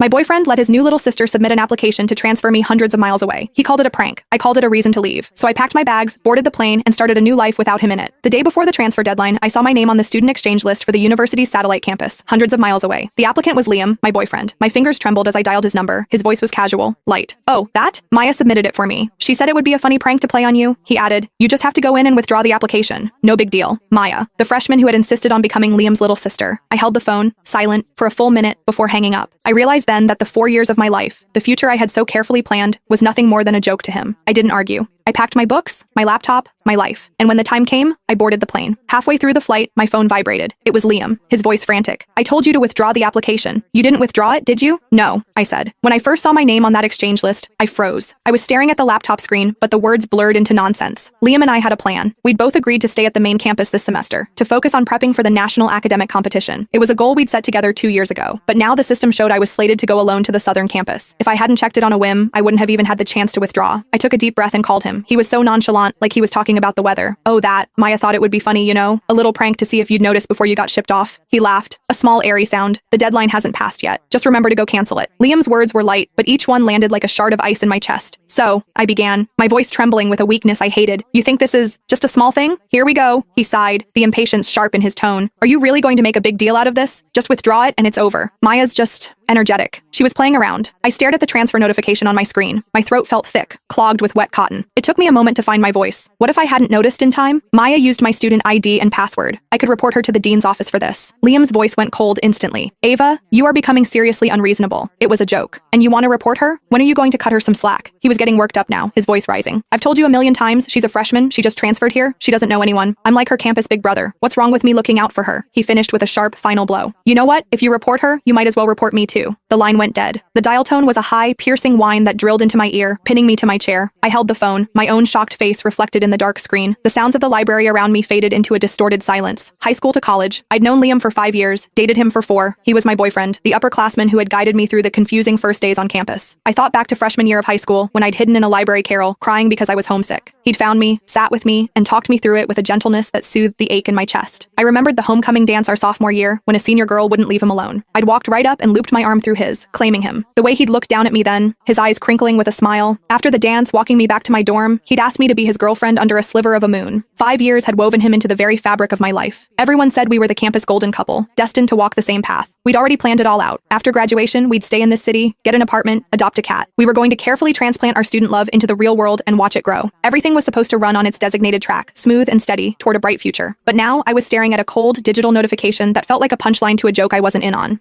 My boyfriend let his new little sister submit an application to transfer me hundreds of miles away. He called it a prank. I called it a reason to leave. So I packed my bags, boarded the plane, and started a new life without him in it. The day before the transfer deadline, I saw my name on the student exchange list for the university's satellite campus, hundreds of miles away. The applicant was Liam, my boyfriend. My fingers trembled as I dialed his number. His voice was casual, light. "Oh, that? Maya submitted it for me. She said it would be a funny prank to play on you." He added, "You just have to go in and withdraw the application. No big deal." Maya, the freshman who had insisted on becoming Liam's little sister. I held the phone, silent, for a full minute before hanging up. I realized then that the 4 years of my life, the future I had so carefully planned, was nothing more than a joke to him. I didn't argue. I packed my books, my laptop, my life. And when the time came, I boarded the plane. Halfway through the flight, my phone vibrated. It was Liam, his voice frantic. "I told you to withdraw the application. You didn't withdraw it, did you?" "No," I said. When I first saw my name on that exchange list, I froze. I was staring at the laptop screen, but the words blurred into nonsense. Liam and I had a plan. We'd both agreed to stay at the main campus this semester, to focus on prepping for the national academic competition. It was a goal we'd set together 2 years ago, but now the system showed I was slated to go alone to the southern campus. If I hadn't checked it on a whim, I wouldn't have even had the chance to withdraw. I took a deep breath and called him. He was so nonchalant, like he was talking about the weather. "Oh, that. Maya thought it would be funny, you know? A little prank to see if you'd notice before you got shipped off." He laughed, a small airy sound. "The deadline hasn't passed yet. Just remember to go cancel it." Liam's words were light, but each one landed like a shard of ice in my chest. "So," I began, my voice trembling with a weakness I hated. "You think this is just a small thing? Here we go." He sighed, the impatience sharp in his tone. "Are you really going to make a big deal out of this? Just withdraw it and it's over. Maya's just energetic. She was playing around." I stared at the transfer notification on my screen. My throat felt thick, clogged with wet cotton. It took me a moment to find my voice. What if I hadn't noticed in time? Maya used my student ID and password. I could report her to the dean's office for this. Liam's voice went cold instantly. "Ava, you are becoming seriously unreasonable. It was a joke. And you want to report her? When are you going to cut her some slack?" He was getting worked up now, his voice rising. "I've told you a million times, she's a freshman, she just transferred here, she doesn't know anyone. I'm like her campus big brother. What's wrong with me looking out for her?" He finished with a sharp, final blow. "You know what? If you report her, you might as well report me too." The line went dead. The dial tone was a high, piercing whine that drilled into my ear, pinning me to my chair. I held the phone, my own shocked face reflected in the dark screen. The sounds of the library around me faded into a distorted silence. High school to college. I'd known Liam for 5 years, dated him for 4. He was my boyfriend, the upperclassman who had guided me through the confusing first days on campus. I thought back to freshman year of high school, when I'd hidden in a library carrel, crying because I was homesick. He'd found me, sat with me, and talked me through it with a gentleness that soothed the ache in my chest. I remembered the homecoming dance our sophomore year, when a senior girl wouldn't leave him alone. I'd walked right up and looped my arm through his, claiming him. The way he'd looked down at me then, his eyes crinkling with a smile. After the dance, walking me back to my dorm, he'd asked me to be his girlfriend under a sliver of a moon. 5 years had woven him into the very fabric of my life. Everyone said we were the campus golden couple, destined to walk the same path. We'd already planned it all out. After graduation, we'd stay in this city, get an apartment, adopt a cat. We were going to carefully transplant our student love into the real world and watch it grow. Everything was supposed to run on its designated track, smooth and steady, toward a bright future. But now, I was staring at a cold, digital notification that felt like a punchline to a joke I wasn't in on.